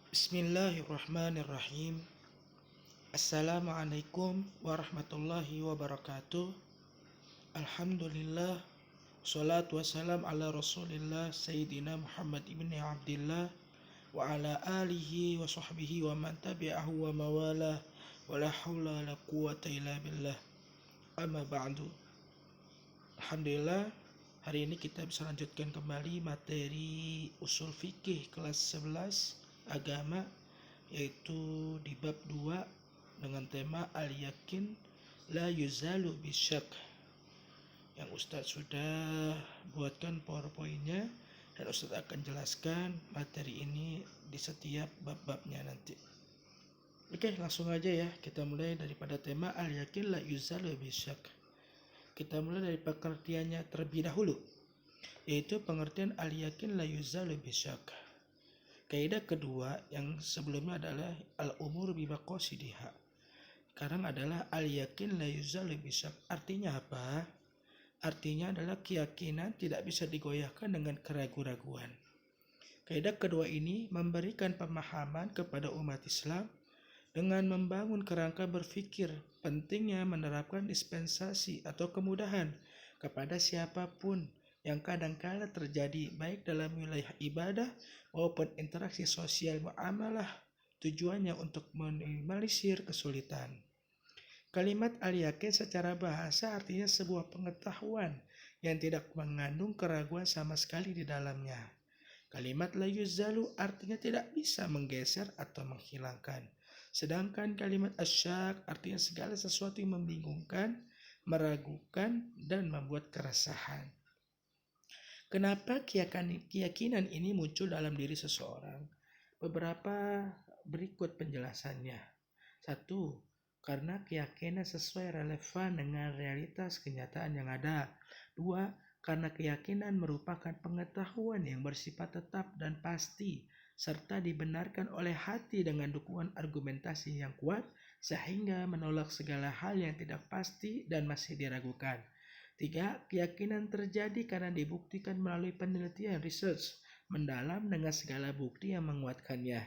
Bismillahirrahmanirrahim. Assalamualaikum warahmatullahi wabarakatuh. Alhamdulillah. Salatu wassalam ala rasulillah Sayyidina Muhammad ibn Abdillah wa ala alihi wa sahbihi wa man tabi'ahu wa mawalah wa la hawla wa la quwata illa billah. Amma ba'du. Alhamdulillah, hari ini kita bisa lanjutkan kembali materi usul fikih kelas 11 agama, yaitu di bab 2 dengan tema al-yakin la yuzalu bisyak, yang Ustadz sudah buatkan powerpointnya dan Ustadz akan jelaskan materi ini di setiap bab-babnya nanti. Oke, langsung aja ya, kita mulai daripada tema al-yakin la yuzalu bisyak. Kita mulai dari pengertiannya terlebih dahulu, yaitu pengertian al-yakin la yuzalu bisyak. Kaidah kedua yang sebelumnya adalah al-umur bi maqasidiha. Sekarang adalah al-yakin la yuzalu bisyak. Artinya apa? Artinya adalah keyakinan tidak bisa digoyahkan dengan keraguan-raguan. Kaidah kedua ini memberikan pemahaman kepada umat Islam dengan membangun kerangka berpikir pentingnya menerapkan dispensasi atau kemudahan kepada siapapun yang kadangkala terjadi baik dalam wilayah ibadah maupun interaksi sosial muamalah, tujuannya untuk meminimalisir kesulitan. Kalimat al-yakin secara bahasa artinya sebuah pengetahuan yang tidak mengandung keraguan sama sekali di dalamnya. Kalimat la yuzalu artinya tidak bisa menggeser atau menghilangkan. Sedangkan kalimat asyak artinya segala sesuatu yang membingungkan, meragukan, dan membuat keresahan. Kenapa keyakinan ini muncul dalam diri seseorang? Beberapa berikut penjelasannya. 1. Karena keyakinan sesuai relevan dengan realitas kenyataan yang ada. 2. Karena keyakinan merupakan pengetahuan yang bersifat tetap dan pasti, serta dibenarkan oleh hati dengan dukungan argumentasi yang kuat, sehingga menolak segala hal yang tidak pasti dan masih diragukan. 3. Keyakinan terjadi karena dibuktikan melalui penelitian research mendalam dengan segala bukti yang menguatkannya.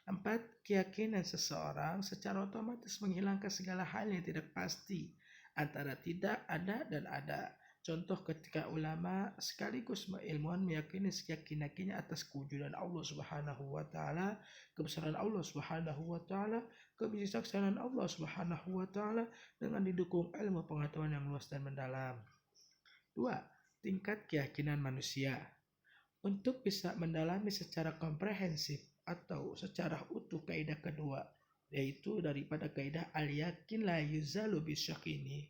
4. Keyakinan seseorang secara otomatis menghilangkan segala hal yang tidak pasti antara tidak ada dan ada. Contoh ketika ulama sekaligus ilmuwan meyakini seyakin-yakinnya atas kewujudan Allah Subhanahu wa taala, kebesaran Allah Subhanahu wa taala, kebijaksanaan Allah Subhanahu wa taala dengan didukung ilmu pengetahuan yang luas dan mendalam. 2. Tingkat keyakinan manusia. Untuk bisa mendalami secara komprehensif atau secara utuh kaidah kedua, yaitu daripada kaidah al-yakin la yuzalu bisyak ini,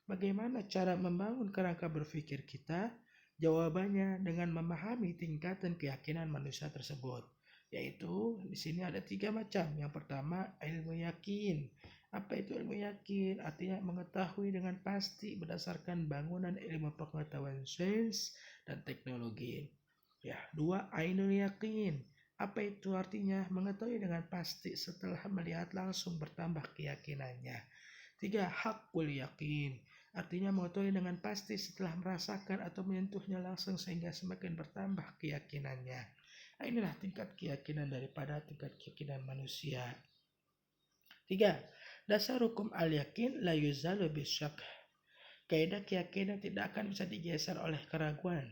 bagaimana cara membangun kerangka berpikir kita? Jawabannya dengan memahami tingkatan keyakinan manusia tersebut, yaitu di sini ada 3 macam. Yang pertama, ilmu yakin. Apa itu ilmu yakin? Artinya mengetahui dengan pasti berdasarkan bangunan ilmu pengetahuan sains dan teknologi. 2. Ainul yakin. Apa itu artinya? Mengetahui dengan pasti setelah melihat langsung bertambah keyakinannya. 3. Hakul yakin. Artinya mengetahui dengan pasti setelah merasakan atau menyentuhnya langsung sehingga semakin bertambah keyakinannya. Inilah tingkat keyakinan daripada tingkat keyakinan manusia. 3. Dasar hukum al-yakin la yuzalu bisyak. Kaidah keyakinan tidak akan bisa digeser oleh keraguan.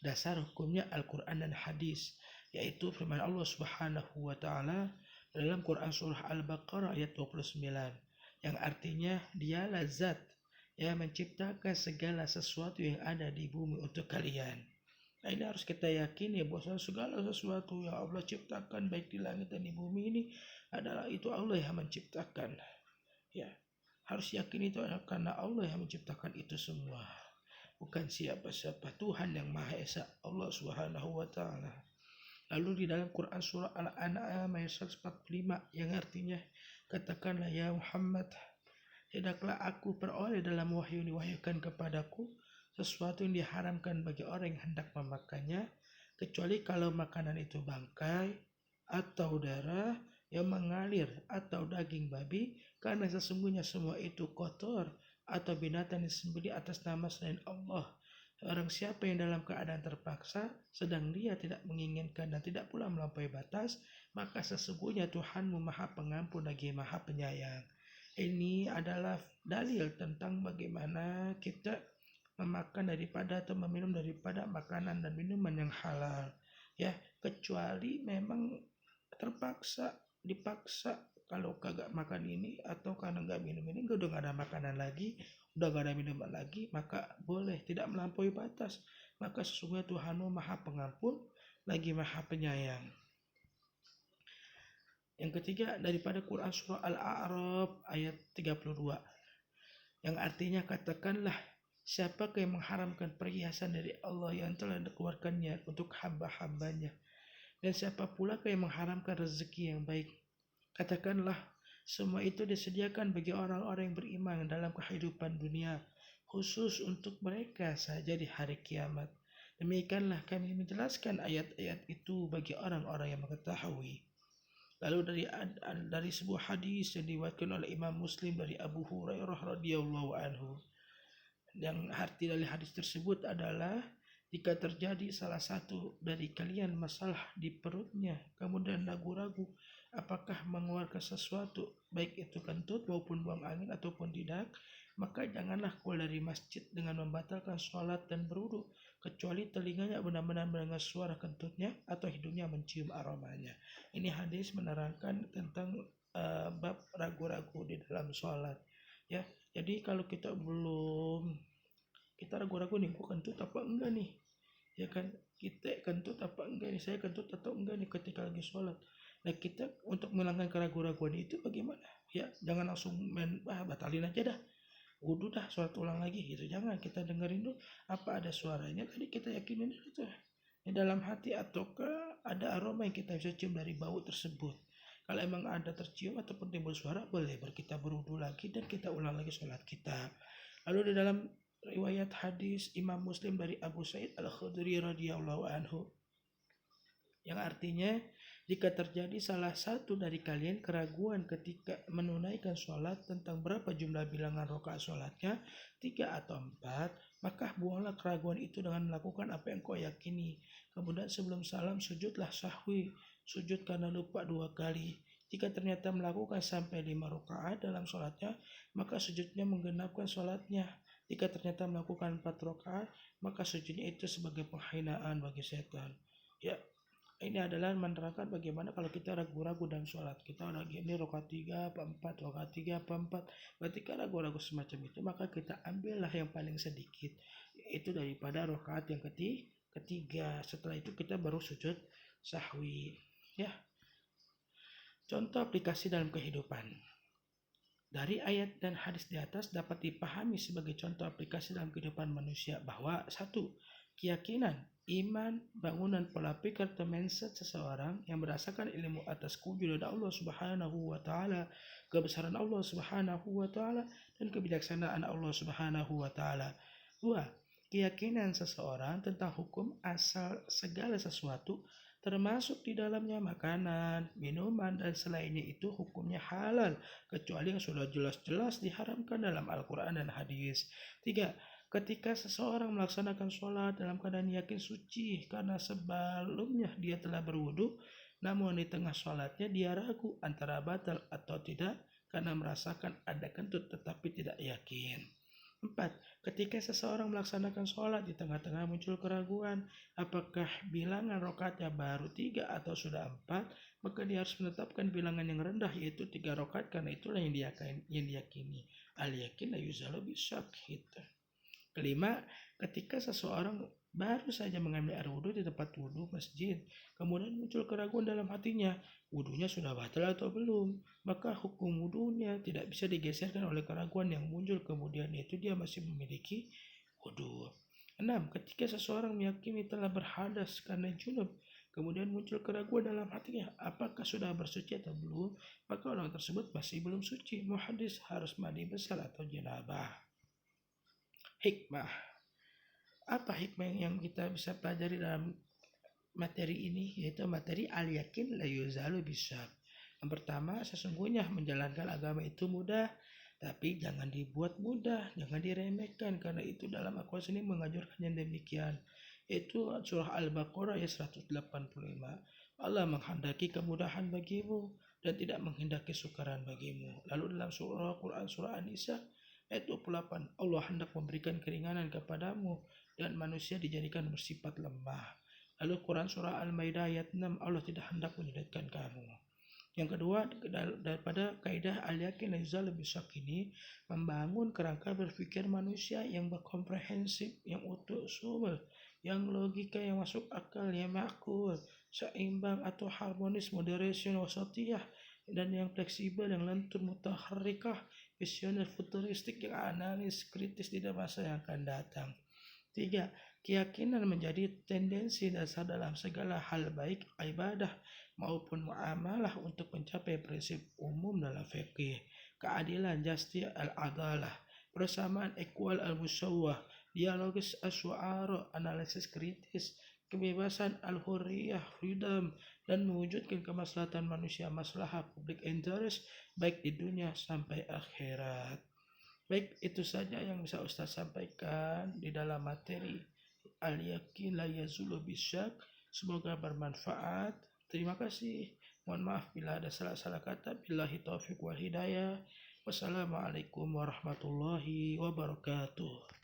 Dasar hukumnya Al-Quran dan hadis, yaitu firman Allah Subhanahu wa taala dalam Quran surah Al-Baqarah ayat 29, yang artinya dialah zat yang menciptakan segala sesuatu yang ada di bumi untuk kalian. Nah, ini harus kita yakini bahwa segala sesuatu yang Allah ciptakan baik di langit dan di bumi ini adalah itu Allah yang menciptakan. Ya, harus yakin itu karena Allah yang menciptakan itu semua, bukan siapa-siapa. Tuhan yang Maha Esa, Allah Subhanahu wa taala. Lalu di dalam Quran surah Al-An'am ayat 145 yang artinya, katakanlah ya Muhammad, tidaklah aku peroleh dalam wahyu diwahyukan kepadaku sesuatu yang diharamkan bagi orang yang hendak memakannya, kecuali kalau makanan itu bangkai atau darah yang mengalir atau daging babi, karena sesungguhnya semua itu kotor, atau binatang disembelih atas nama selain Allah Orang siapa yang dalam keadaan terpaksa, sedang dia tidak menginginkan dan tidak pula melampaui batas, maka sesungguhnya Tuhanmu Maha Pengampun lagi Maha Penyayang. Ini adalah dalil tentang bagaimana kita memakan daripada atau meminum daripada makanan dan minuman yang halal. Ya, kecuali memang terpaksa, dipaksa, kalau kagak makan ini atau karena nggak minum ini, udah nggak ada makanan lagi, udah gak ada minuman lagi, maka boleh, tidak melampaui batas. Maka sesungguhnya Tuhanmu Maha Pengampun lagi Maha Penyayang. Yang ketiga daripada Quran surah Al-A'raf ayat 32, yang artinya katakanlah, siapa yang mengharamkan perhiasan dari Allah yang telah dikeluarkannya untuk hamba-hambanya, dan siapa pula yang mengharamkan rezeki yang baik, katakanlah, semua itu disediakan bagi orang-orang yang beriman dalam kehidupan dunia, khusus untuk mereka saja di hari kiamat. Demikianlah kami menjelaskan ayat-ayat itu bagi orang-orang yang mengetahui. Lalu dari sebuah hadis yang diriwayatkan oleh Imam Muslim dari Abu Hurairah radhiyallahu anhu, yang arti dari hadis tersebut adalah, jika terjadi salah satu dari kalian masalah di perutnya, kemudian ragu-ragu apakah mengeluarkan sesuatu, baik itu kentut maupun buang angin ataupun tidak, maka janganlah keluar dari masjid dengan membatalkan sholat dan berwudu, kecuali telinganya benar-benar mendengar suara kentutnya atau hidungnya mencium aromanya. Ini hadis menerangkan tentang bab ragu-ragu di dalam sholat. Ya, jadi kalau kita ragu-ragu nih, gue kentut apa enggak nih, ya kan, kita kentut apa enggak nih, saya kentut atau enggak nih ketika lagi sholat. Nah, kita untuk menghilangkan keraguan-raguan itu bagaimana? Ya, jangan langsung batalin aja dah, wudhu dah, sholat ulang lagi gitu. Jangan, kita dengerin dulu apa ada suaranya, tadi kita yakinin itu di dalam hati, ataukah ada aroma yang kita bisa cium dari bau tersebut. Kalau emang ada tercium ataupun timbul suara, boleh kita berwudhu lagi dan kita ulang lagi sholat kita. Lalu di dalam riwayat hadis Imam Muslim dari Abu Sa'id Al-Khudri radhiyallahu anhu, yang artinya, jika terjadi salah satu dari kalian keraguan ketika menunaikan sholat tentang berapa jumlah bilangan rakaat sholatnya, 3 atau 4, maka buanglah keraguan itu dengan melakukan apa yang kau yakini. Kemudian sebelum salam sujudlah sahwi, sujud karena lupa 2 kali. Jika ternyata melakukan sampai 5 rakaat dalam sholatnya, maka sujudnya menggenapkan sholatnya. Jika ternyata melakukan 4 rakaat, maka sujudnya itu sebagai penghinaan bagi setan. Ya, ini adalah menerangkan bagaimana kalau kita ragu-ragu dalam sholat. Kita lagi ini rakaat 3 apa 4, rakaat 3 apa 4. Ketika ragu-ragu semacam itu, maka kita ambillah yang paling sedikit, yaitu daripada rakaat yang ketiga. Setelah itu kita baru sujud sahwi. Ya. Contoh aplikasi dalam kehidupan. Dari ayat dan hadis di atas dapat dipahami sebagai contoh aplikasi dalam kehidupan manusia bahwa 1. Keyakinan, iman, bangunan pola pikir atau mindset seseorang yang berdasarkan ilmu atas kewujudan Allah Subhanahu wa taala, kebesaran Allah Subhanahu wa taala, dan kebijaksanaan Allah Subhanahu wa taala. 2. Keyakinan seseorang tentang hukum asal segala sesuatu, termasuk di dalamnya makanan, minuman, dan selainnya itu hukumnya halal, kecuali yang sudah jelas-jelas diharamkan dalam Al-Quran dan hadis. 3. Ketika seseorang melaksanakan sholat dalam keadaan yakin suci karena sebelumnya dia telah berwudu, namun di tengah sholatnya dia ragu antara batal atau tidak karena merasakan ada kentut tetapi tidak yakin. 4. Ketika seseorang melaksanakan sholat di tengah-tengah muncul keraguan apakah bilangan rakaatnya baru 3 atau sudah 4, maka dia harus menetapkan bilangan yang rendah, yaitu 3 rakaat, karena itulah yang diyakini. Al-yakin la yuzalu bisyak gitu. 5. Ketika seseorang baru saja mengambil air wudhu di tempat wudhu masjid, kemudian muncul keraguan dalam hatinya, wudhunya sudah batal atau belum, maka hukum wudhunya tidak bisa digeserkan oleh keraguan yang muncul kemudian, yaitu dia masih memiliki wudhu. 6. Ketika seseorang meyakini telah berhadas karena junub, kemudian muncul keraguan dalam hatinya apakah sudah bersuci atau belum, maka orang tersebut masih belum suci, muhaddits, harus mandi besar atau janabah. Hikmah. Apa hikmah yang kita bisa pelajari dalam materi ini? Yaitu materi al-yakin la yuzalu bisyak. Yang pertama, sesungguhnya menjalankan agama itu mudah Tapi jangan dibuat mudah, jangan diremehkan, karena itu dalam Al-Quran sini mengajarkan yang demikian. Itu surah Al-Baqarah ayat 185. Allah menghendaki kemudahan bagimu dan tidak menghendaki sukaran bagimu. Lalu dalam surah Quran surah An-Nisa ayat 28, Allah hendak memberikan keringanan kepadamu dan manusia dijadikan bersifat lemah. Lalu Quran surah Al-Maidah ayat 6, Allah tidak hendak menyulitkan kamu. Yang kedua, daripada kaidah al-yakin lazal bisyak ini membangun kerangka berpikir manusia yang berkomprehensif, yang utuh sumber, yang logika yang masuk akal, yang makul, seimbang atau harmonis, moderation, wasatiyah, dan yang fleksibel, yang lentur, mutaharrikah, visioner, futuristik, yang analis, kritis di masa yang akan datang. 3. Keyakinan menjadi tendensi dasar dalam segala hal baik ibadah maupun muamalah untuk mencapai prinsip umum dalam fikih, keadilan, justice, al-adalah, persamaan, equal, al-musawwah, dialogis, as-su'ara, analisis kritis, kebebasan, al-hurriyah, freedom, dan mewujudkan kemaslahatan manusia, maslahah public interest, baik di dunia sampai akhirat. Baik, itu saja yang bisa Ustaz sampaikan di dalam materi Al-Yakin La Yazulu Bisyak. Semoga bermanfaat. Terima kasih. Mohon maaf bila ada salah-salah kata. Billahi taufiq wal hidayah. Wassalamualaikum warahmatullahi wabarakatuh.